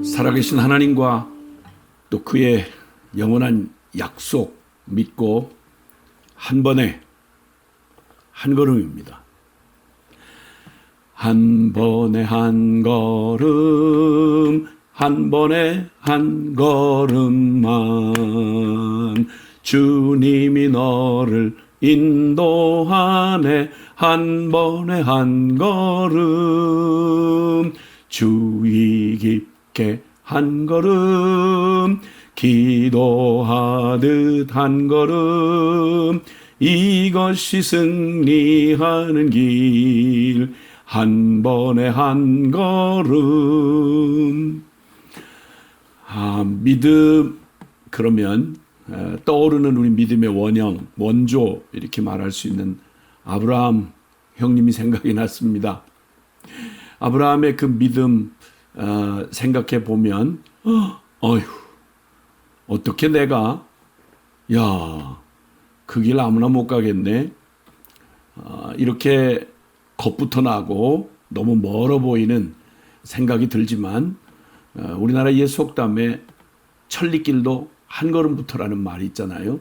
살아계신 하나님과 또 그의 영원한 약속 믿고 한 번에 한 걸음입니다. 한 번에 한 걸음, 한 번에 한 걸음만 주님이 너를 인도하네. 한 번에 한 걸음, 주의 깊게 한 걸음, 기도하듯 한 걸음, 이것이 승리하는 길. 한 번에 한 걸음. 믿음, 그러면 떠오르는 우리 믿음의 원형, 원조, 이렇게 말할 수 있는 아브라함 형님이 생각이 났습니다. 아브라함의 그 믿음 생각해 보면 어떻게 내가 그 길 아무나 못 가겠네, 이렇게 겁부터 나고 너무 멀어 보이는 생각이 들지만, 우리나라 옛 속담에 천리길도 한 걸음부터라는 말이 있잖아요.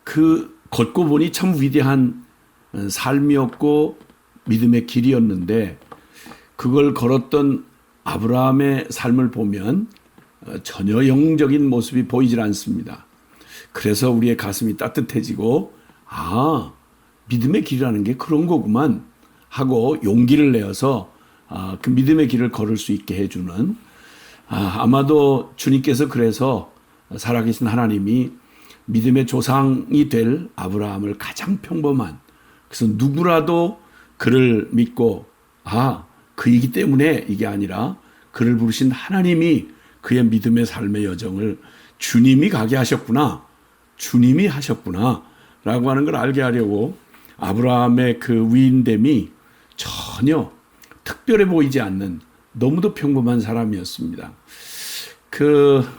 그 걷고 보니 참 위대한 삶이었고 믿음의 길이었는데, 그걸 걸었던 아브라함의 삶을 보면 전혀 영적인 모습이 보이질 않습니다. 그래서 우리의 가슴이 따뜻해지고 믿음의 길이라는 게 그런 거구만 하고 용기를 내어서 그 믿음의 길을 걸을 수 있게 해주는, 아마도 주님께서 그래서 살아계신 하나님이 믿음의 조상이 될 아브라함을 가장 평범한, 그래서 누구라도 그를 믿고 그이기 때문에 이게 아니라 그를 부르신 하나님이 그의 믿음의 삶의 여정을 주님이 가게 하셨구나, 주님이 하셨구나 라고 하는 걸 알게 하려고 아브라함의 그 위인됨이 전혀 특별해 보이지 않는 너무도 평범한 사람이었습니다.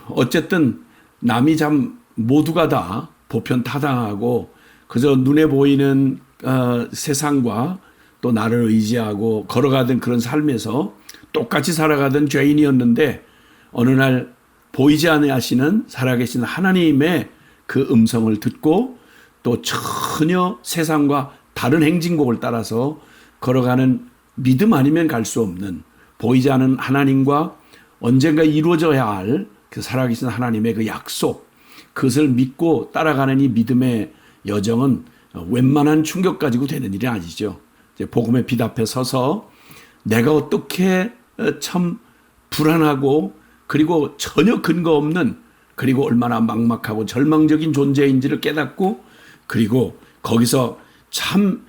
어쨌든 남이 참 모두가 다 보편타당하고 그저 눈에 보이는 세상과 또 나를 의지하고 걸어가던 그런 삶에서 똑같이 살아가던 죄인이었는데, 어느 날 보이지 아니하시는 살아계신 하나님의 그 음성을 듣고 또 전혀 세상과 다른 행진곡을 따라서 걸어가는, 믿음 아니면 갈 수 없는, 보이지 않는 하나님과 언젠가 이루어져야 할 그 살아계신 하나님의 그 약속, 그것을 믿고 따라가는 이 믿음의 여정은 웬만한 충격 가지고 되는 일이 아니죠. 이제 복음의 빛 앞에 서서 내가 어떻게 참 불안하고 그리고 전혀 근거 없는, 그리고 얼마나 막막하고 절망적인 존재인지를 깨닫고, 그리고 거기서 참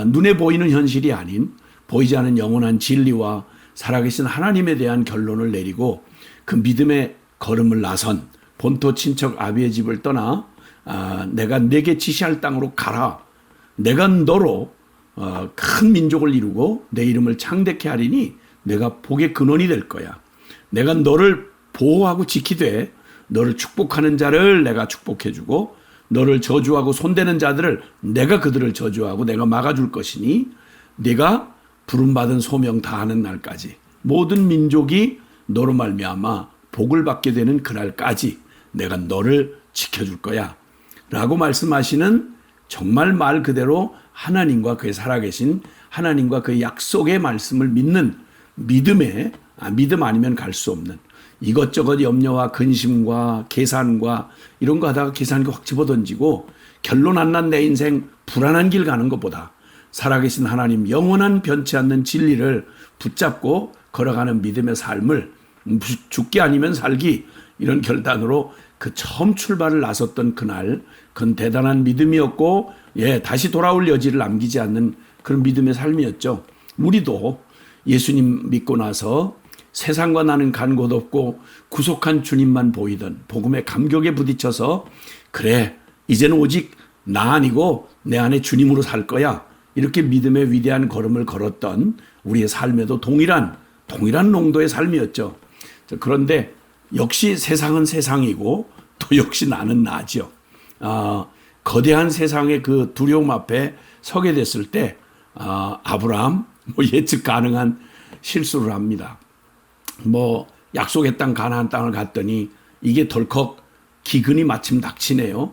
눈에 보이는 현실이 아닌 보이지 않는 영원한 진리와 살아계신 하나님에 대한 결론을 내리고 그 믿음의 걸음을 나선, 본토 친척 아비의 집을 떠나 내가 내게 지시할 땅으로 가라, 내가 너로 큰 민족을 이루고 내 이름을 창대케 하리니 내가 복의 근원이 될 거야. 내가 너를 보호하고 지키되 너를 축복하는 자를 내가 축복해주고 너를 저주하고 손대는 자들을 내가 그들을 저주하고 내가 막아줄 것이니 네가 부름받은 소명 다하는 날까지 모든 민족이 너로 말미암아 복을 받게 되는 그날까지 내가 너를 지켜줄 거야 라고 말씀하시는, 정말 말 그대로 하나님과 그의 살아계신 하나님과 그의 약속의 말씀을 믿는 믿음 아니면 갈 수 없는, 이것저것 염려와 근심과 계산과 이런 거 하다가 계산기 확 집어던지고 결론 안 난 내 인생 불안한 길 가는 것보다 살아계신 하나님 영원한 변치 않는 진리를 붙잡고 걸어가는 믿음의 삶을, 죽기 아니면 살기, 이런 결단으로 그 처음 출발을 나섰던 그날, 그건 대단한 믿음이었고 다시 돌아올 여지를 남기지 않는 그런 믿음의 삶이었죠. 우리도 예수님 믿고 나서 세상과 나는 간 곳 없고 구속한 주님만 보이던 복음의 감격에 부딪혀서, 그래 이제는 오직 나 아니고 내 안에 주님으로 살 거야, 이렇게 믿음의 위대한 걸음을 걸었던 우리의 삶에도 동일한 농도의 삶이었죠. 그런데 역시 세상은 세상이고 또 역시 나는 나죠. 거대한 세상의 그 두려움 앞에 서게 됐을 때 아브라함 예측 가능한 실수를 합니다. 약속의 땅 가나안 땅을 갔더니 이게 덜컥 기근이 마침 닥치네요.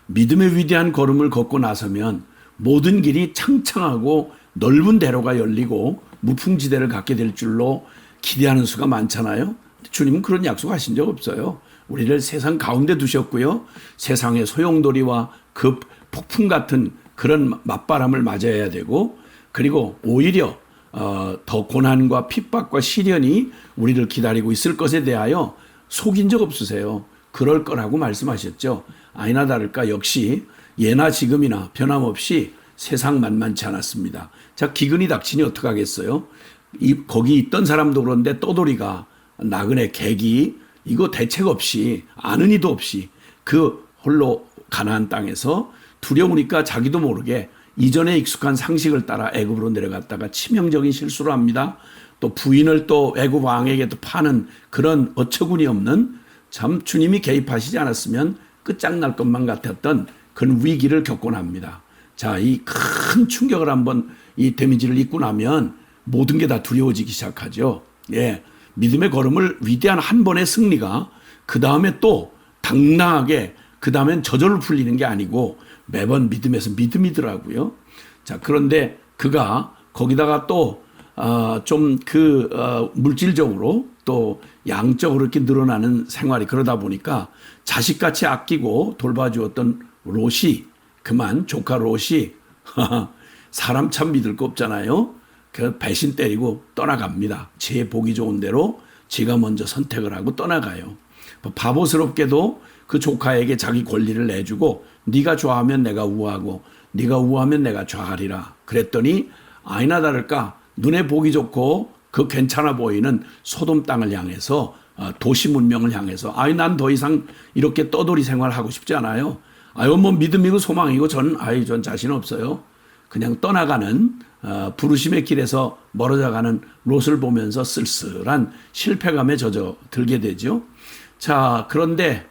믿음의 위대한 걸음을 걷고 나서면 모든 길이 창창하고 넓은 대로가 열리고 무풍지대를 갖게 될 줄로 기대하는 수가 많잖아요. 주님은 그런 약속하신 적 없어요. 우리를 세상 가운데 두셨고요. 세상의 소용돌이와 급 폭풍 같은 그런 맞바람을 맞아야 되고, 그리고 오히려 더 고난과 핍박과 시련이 우리를 기다리고 있을 것에 대하여 속인 적 없으세요. 그럴 거라고 말씀하셨죠. 아니나 다를까 역시 예나 지금이나 변함없이 세상 만만치 않았습니다. 자, 기근이 닥치니 어떡하겠어요? 거기 있던 사람도 그런데 떠돌이가 나그네 객이 이거 대책 없이 아는 이도 없이 그 홀로 가나안 땅에서 두려우니까 자기도 모르게 이전에 익숙한 상식을 따라 애굽으로 내려갔다가 치명적인 실수를 합니다. 또 부인을 또 애굽 왕에게 또 파는 그런 어처구니 없는, 참 주님이 개입하시지 않았으면 끝장날 것만 같았던 그런 위기를 겪곤 합니다. 자, 이 큰 충격을 한번 이 데미지를 입고 나면 모든 게 다 두려워지기 시작하죠. 예. 믿음의 걸음을 위대한 한 번의 승리가 그 다음에 또 당당하게 그 다음엔 저절로 풀리는 게 아니고 매번 믿음에서 믿음이더라고요. 자, 그런데 그가 거기다가 또 물질적으로 또 양적으로 이렇게 늘어나는 생활이 그러다 보니까 자식같이 아끼고 돌봐주었던 롯이, 그만 조카 롯이 사람 참 믿을 거 없잖아요. 그 배신 때리고 떠나갑니다. 제 보기 좋은 대로 제가 먼저 선택을 하고 떠나가요. 바보스럽게도 그 조카에게 자기 권리를 내주고 네가 좋아하면 내가 우하고 네가 우하면 내가 좌하리라. 그랬더니 아니나 다를까 눈에 보기 좋고 그 괜찮아 보이는 소돔 땅을 향해서 도시 문명을 향해서 난 더 이상 이렇게 떠돌이 생활하고 싶지 않아요. 믿음이고 소망이고 전 자신 없어요. 그냥 떠나가는 부르심의 길에서 멀어져가는 롯을 보면서 쓸쓸한 실패감에 젖어들게 되죠. 자, 그런데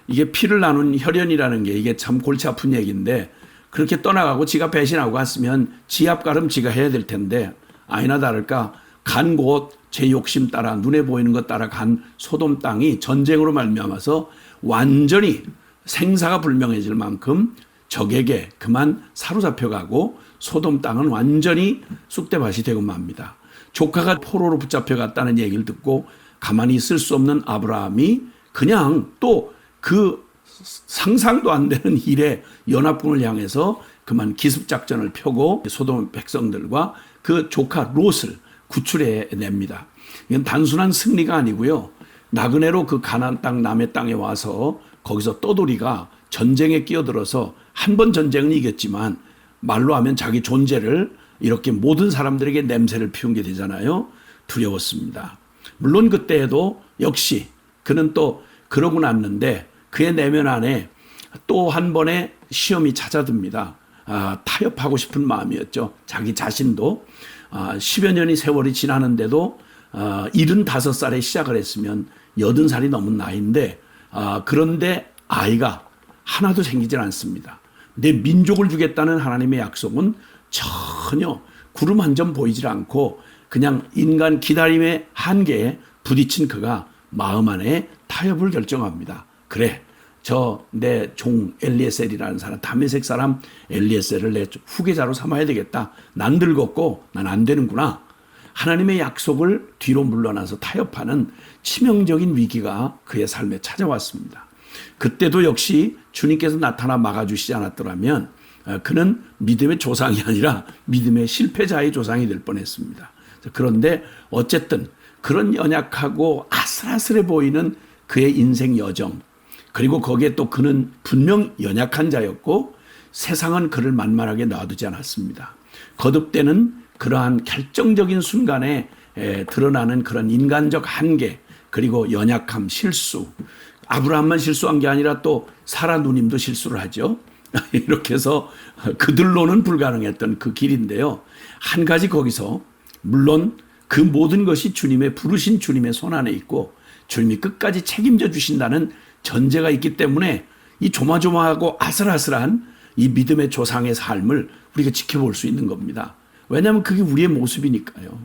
이게 피를 나눈 혈연이라는 게 이게 참 골치 아픈 얘기인데, 그렇게 떠나가고 지가 배신하고 갔으면 지 앞가름 지가 해야 될 텐데 아니나 다를까 간 곳 제 욕심 따라 눈에 보이는 것 따라 간 소돔 땅이 전쟁으로 말미암아서 완전히 생사가 불명해질 만큼 적에게 그만 사로잡혀가고 소돔 땅은 완전히 쑥대밭이 되고 맙니다. 조카가 포로로 붙잡혀갔다는 얘기를 듣고 가만히 있을 수 없는 아브라함이 그냥 또 그 상상도 안 되는 일에 연합군을 향해서 그만 기습작전을 펴고 소돔 백성들과 그 조카 롯을 구출해 냅니다. 이건 단순한 승리가 아니고요. 나그네로 그 가나안 땅 남의 땅에 와서 거기서 떠돌이가 전쟁에 끼어들어서 한 번 전쟁은 이겼지만 말로 하면 자기 존재를 이렇게 모든 사람들에게 냄새를 피운 게 되잖아요. 두려웠습니다. 물론 그때에도 역시 그는 또 그러고 났는데 그의 내면 안에 또 한 번의 시험이 찾아듭니다. 타협하고 싶은 마음이었죠. 자기 자신도 10여 년의 세월이 지나는데도 75살에 시작을 했으면 80살이 넘은 나이인데 그런데 아이가 하나도 생기질 않습니다. 내 민족을 주겠다는 하나님의 약속은 전혀 구름 한 점 보이질 않고 그냥 인간 기다림의 한계에 부딪힌 그가 마음 안에 타협을 결정합니다. 그래, 내 종 엘리에셀이라는 사람, 다메섹 사람 엘리에셀을 내 후계자로 삼아야 되겠다. 난 늙었고 난 안 되는구나. 하나님의 약속을 뒤로 물러나서 타협하는 치명적인 위기가 그의 삶에 찾아왔습니다. 그때도 역시 주님께서 나타나 막아주시지 않았더라면 그는 믿음의 조상이 아니라 믿음의 실패자의 조상이 될 뻔했습니다. 그런데 어쨌든 그런 연약하고 아슬아슬해 보이는 그의 인생 여정, 그리고 거기에 또 그는 분명 연약한 자였고 세상은 그를 만만하게 놔두지 않았습니다. 거듭되는 그러한 결정적인 순간에 드러나는 그런 인간적 한계, 그리고 연약함, 실수. 아브라함만 실수한 게 아니라 또 사라 누님도 실수를 하죠. 이렇게 해서 그들로는 불가능했던 그 길인데요. 한 가지 거기서 물론 그 모든 것이 주님의 부르신 주님의 손 안에 있고 주님이 끝까지 책임져 주신다는 전제가 있기 때문에 이 조마조마하고 아슬아슬한 이 믿음의 조상의 삶을 우리가 지켜볼 수 있는 겁니다. 왜냐하면 그게 우리의 모습이니까요.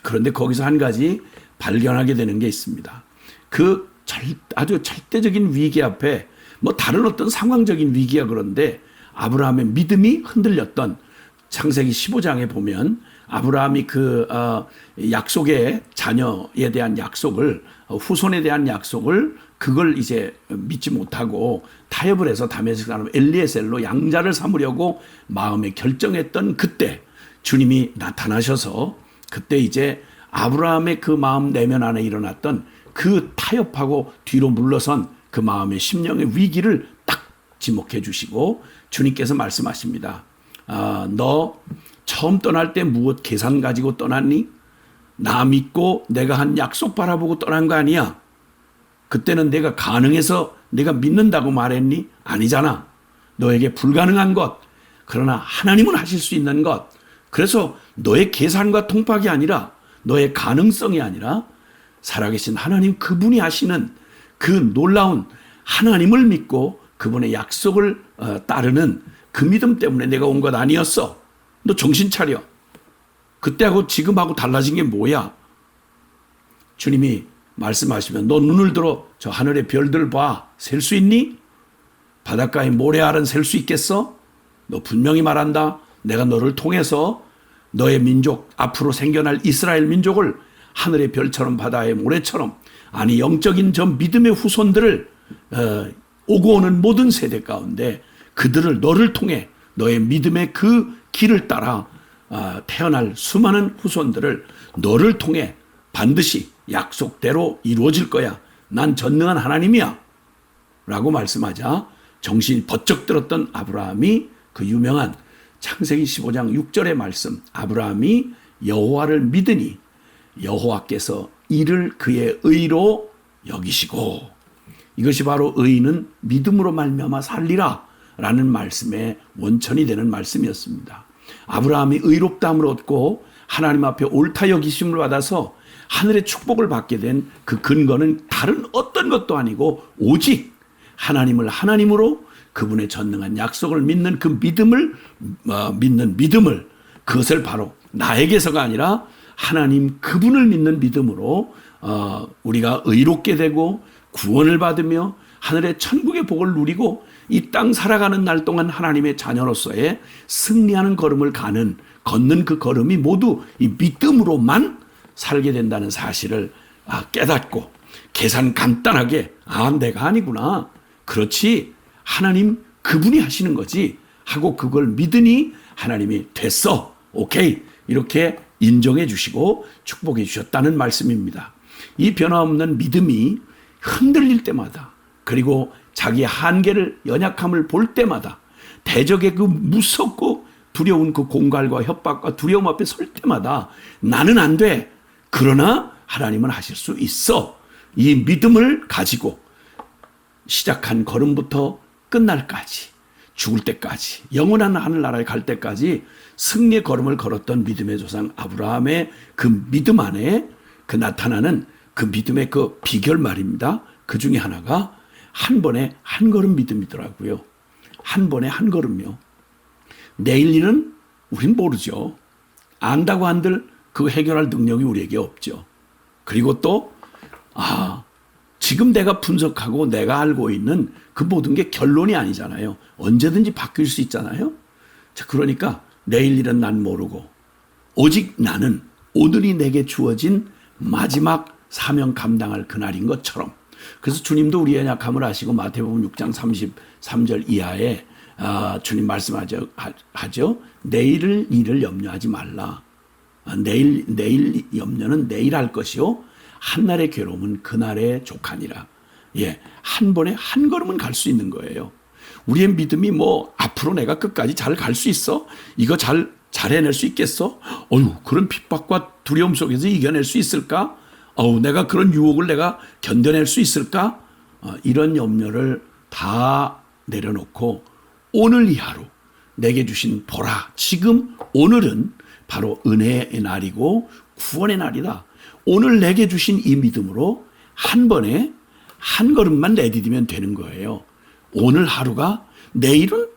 그런데 거기서 한 가지 발견하게 되는 게 있습니다. 그 아주 절대적인 위기 앞에 뭐 다른 어떤 상황적인 위기야 그런데 아브라함의 믿음이 흔들렸던 창세기 15장에 보면 아브라함이 그 약속의 자녀에 대한 약속을 후손에 대한 약속을 그걸 이제 믿지 못하고 타협을 해서 다메섹 사람 엘리에셀로 양자를 삼으려고 마음에 결정했던 그때 주님이 나타나셔서 그때 이제 아브라함의 그 마음 내면 안에 일어났던 그 타협하고 뒤로 물러선 그 마음의 심령의 위기를 딱 지목해 주시고 주님께서 말씀하십니다. 너 처음 떠날 때 무엇 계산 가지고 떠났니? 나 믿고 내가 한 약속 바라보고 떠난 거 아니야? 그때는 내가 가능해서 내가 믿는다고 말했니? 아니잖아. 너에게 불가능한 것, 그러나 하나님은 하실 수 있는 것. 그래서 너의 계산과 통박이 아니라 너의 가능성이 아니라 살아계신 하나님 그분이 하시는 그 놀라운 하나님을 믿고 그분의 약속을 따르는 그 믿음 때문에 내가 온 것 아니었어. 너 정신 차려. 그때하고 지금하고 달라진 게 뭐야? 주님이 말씀하시면 너 눈을 들어 저 하늘의 별들 봐. 셀 수 있니? 바닷가의 모래알은 셀 수 있겠어? 너 분명히 말한다. 내가 너를 통해서 너의 민족 앞으로 생겨날 이스라엘 민족을 하늘의 별처럼 바다의 모래처럼 아니 영적인 저 믿음의 후손들을 오고 오는 모든 세대 가운데 그들을 너를 통해 너의 믿음의 그 길을 따라 태어날 수많은 후손들을 너를 통해 반드시 약속대로 이루어질 거야. 난 전능한 하나님이야. 라고 말씀하자 정신이 번쩍 들었던 아브라함이 그 유명한 창세기 15장 6절의 말씀 아브라함이 여호와를 믿으니 여호와께서 이를 그의 의로 여기시고 이것이 바로 의인은 믿음으로 말미암아 살리라 라는 말씀의 원천이 되는 말씀이었습니다. 아브라함이 의롭다함을 얻고 하나님 앞에 옳다 여기심을 받아서 하늘의 축복을 받게 된 그 근거는 다른 어떤 것도 아니고 오직 하나님을 하나님으로 그분의 전능한 약속을 믿는 그 믿음을 믿는 믿음을 그것을 바로 나에게서가 아니라 하나님 그분을 믿는 믿음으로 우리가 의롭게 되고 구원을 받으며 하늘의 천국의 복을 누리고 이 땅 살아가는 날 동안 하나님의 자녀로서의 승리하는 걸음을 걷는 그 걸음이 모두 이 믿음으로만 살게 된다는 사실을 깨닫고 계산 간단하게 내가 아니구나. 그렇지. 하나님 그분이 하시는 거지 하고 그걸 믿으니 하나님이 됐어. 오케이. 이렇게 인정해 주시고 축복해 주셨다는 말씀입니다. 이 변화없는 믿음이 흔들릴 때마다 그리고 자기의 한계를 연약함을 볼 때마다 대적의 그 무섭고 두려운 그 공갈과 협박과 두려움 앞에 설 때마다 나는 안 돼. 그러나 하나님은 하실 수 있어. 이 믿음을 가지고 시작한 걸음부터 끝날까지 죽을 때까지 영원한 하늘나라에 갈 때까지 승리의 걸음을 걸었던 믿음의 조상 아브라함의 그 믿음 안에 그 나타나는 그 믿음의 그 비결 말입니다. 그 중에 하나가 한 번에 한 걸음 믿음이더라고요. 한 번에 한 걸음요. 내일 일은 우린 모르죠. 안다고 한들 그 해결할 능력이 우리에게 없죠. 그리고 또 지금 내가 분석하고 내가 알고 있는 그 모든 게 결론이 아니잖아요. 언제든지 바뀔 수 있잖아요. 자, 그러니까 내일 일은 난 모르고 오직 나는 오늘이 내게 주어진 마지막 사명 감당할 그날인 것처럼 그래서 주님도 우리의 약함을 아시고 마태복음 6장 33절 이하에 주님 말씀하죠. 내일 일을 염려하지 말라. 내일 염려는 내일 할 것이요. 한날의 괴로움은 그날의 족하니라. 예, 한 번에 한 걸음은 갈 수 있는 거예요. 우리의 믿음이 앞으로 내가 끝까지 잘 갈 수 있어? 이거 잘 해낼 수 있겠어? 그런 핍박과 두려움 속에서 이겨낼 수 있을까? 내가 그런 유혹을 내가 견뎌낼 수 있을까? 이런 염려를 다 내려놓고 오늘 이 하루 내게 주신 보라. 지금 오늘은 바로 은혜의 날이고 구원의 날이다. 오늘 내게 주신 이 믿음으로 한 번에 한 걸음만 내디디면 되는 거예요. 오늘 하루가 내일은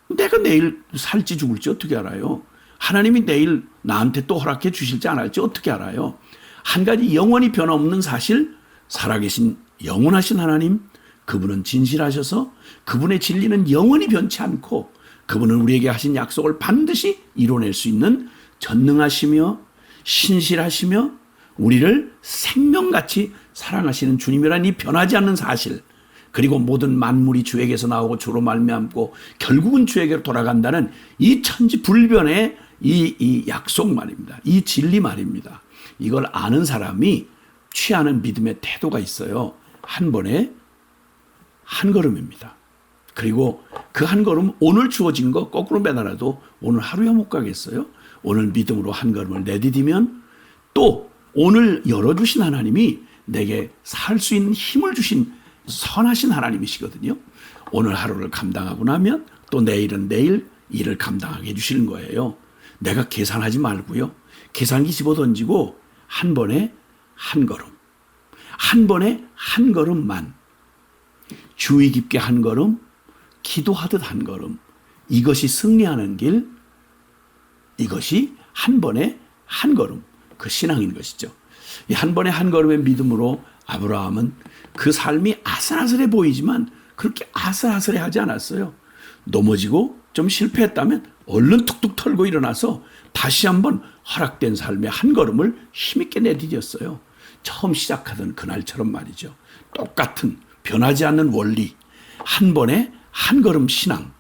내가 내일 살지 죽을지 어떻게 알아요? 하나님이 내일 나한테 또 허락해 주실지 안 할지 어떻게 알아요? 한 가지 영원히 변함없는 사실, 살아계신 영원하신 하나님, 그분은 진실하셔서 그분의 진리는 영원히 변치 않고 그분은 우리에게 하신 약속을 반드시 이뤄낼 수 있는 전능하시며 신실하시며 우리를 생명같이 사랑하시는 주님이란 이 변하지 않는 사실, 그리고 모든 만물이 주에게서 나오고 주로 말미암고 결국은 주에게로 돌아간다는 이 천지불변의 이 약속 말입니다. 이 진리 말입니다. 이걸 아는 사람이 취하는 믿음의 태도가 있어요. 한 번에 한 걸음입니다. 그리고 그 한 걸음, 오늘 주어진 거 거꾸로 매달아도 오늘 하루야 못 가겠어요? 오늘 믿음으로 한 걸음을 내디디면 또 오늘 열어주신 하나님이 내게 살 수 있는 힘을 주신 선하신 하나님이시거든요. 오늘 하루를 감당하고 나면 또 내일은 내일 일을 감당하게 해주시는 거예요. 내가 계산하지 말고요. 계산기 집어던지고 한 번에 한 걸음, 한 번에 한 걸음만, 주의 깊게 한 걸음, 기도하듯 한 걸음, 이것이 승리하는 길, 이것이 한 번에 한 걸음, 그 신앙인 것이죠. 이 한 번에 한 걸음의 믿음으로 아브라함은 그 삶이 아슬아슬해 보이지만 그렇게 아슬아슬해 하지 않았어요. 넘어지고 좀 실패했다면 얼른 툭툭 털고 일어나서 다시 한번 허락된 삶의 한 걸음을 힘있게 내디뎠어요. 처음 시작하던 그날처럼 말이죠. 똑같은 변하지 않는 원리, 한 번에 한 걸음 신앙,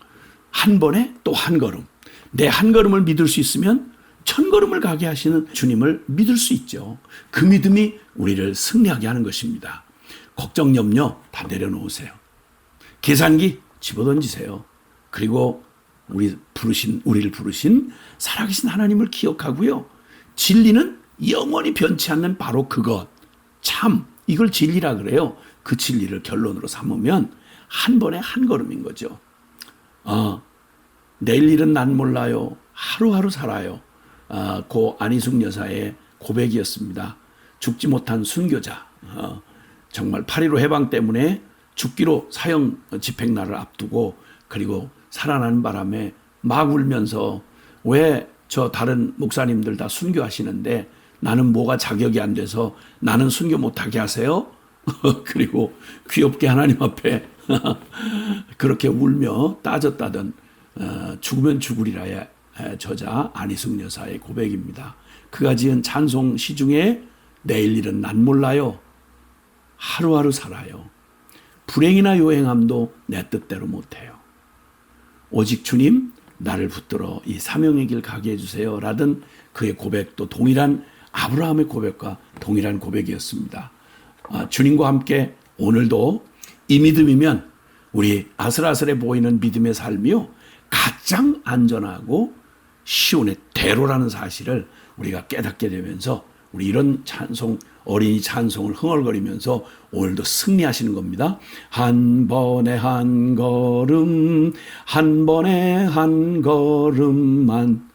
한 번에 또 한 걸음. 내 한 걸음을 믿을 수 있으면 천 걸음을 가게 하시는 주님을 믿을 수 있죠. 그 믿음이 우리를 승리하게 하는 것입니다. 걱정, 염려 다 내려놓으세요. 계산기 집어던지세요. 그리고 우리를 부르신 살아계신 하나님을 기억하고요. 진리는 영원히 변치 않는 바로 그것, 참, 이걸 진리라 그래요. 그 진리를 결론으로 삼으면 한 번에 한 걸음인 거죠. 내일 일은 난 몰라요. 하루하루 살아요. 고 안희숙 여사의 고백이었습니다. 죽지 못한 순교자. 정말 8.15 해방 때문에 죽기로 사형 집행날을 앞두고 그리고 살아나는 바람에 막 울면서 왜 저 다른 목사님들 다 순교하시는데 나는 뭐가 자격이 안 돼서 나는 순교 못하게 하세요? 그리고 귀엽게 하나님 앞에 그렇게 울며 따졌다던 죽으면 죽으리라의 저자 안희숙 여사의 고백입니다. 그가 지은 찬송 시 중에 내일 일은 난 몰라요. 하루하루 살아요. 불행이나 요행함도 내 뜻대로 못해요. 오직 주님 나를 붙들어 이 사명의 길 가게 해주세요. 라던 그의 고백도 동일한 아브라함의 고백과 동일한 고백이었습니다. 주님과 함께 오늘도 이 믿음이면 우리 아슬아슬해 보이는 믿음의 삶이요 가장 안전하고 시온의 대로라는 사실을 우리가 깨닫게 되면서 우리 이런 찬송, 어린이 찬송을 흥얼거리면서 오늘도 승리하시는 겁니다. 한 번에 한 걸음, 한 번에 한 걸음만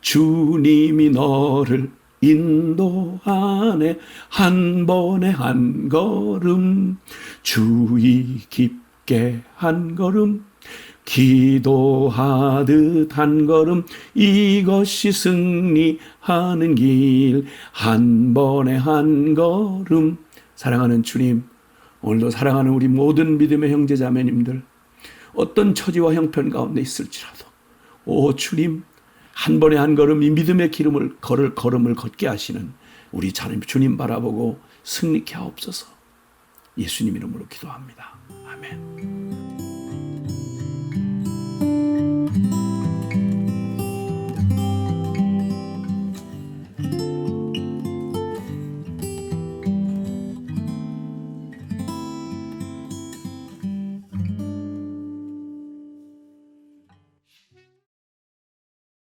주님이 너를 인도하네. 한 번에 한 걸음, 주의 깊게 한 걸음, 기도하듯 한 걸음, 이것이 승리하는 길. 한 번에 한 걸음. 사랑하는 주님, 오늘도 사랑하는 우리 모든 믿음의 형제 자매님들, 어떤 처지와 형편 가운데 있을지라도 오 주님, 한 번에 한 걸음 이 믿음의 걸음을 걷게 하시는 우리 주님 바라보고 승리케 하옵소서. 예수님 이름으로 기도합니다. 아멘.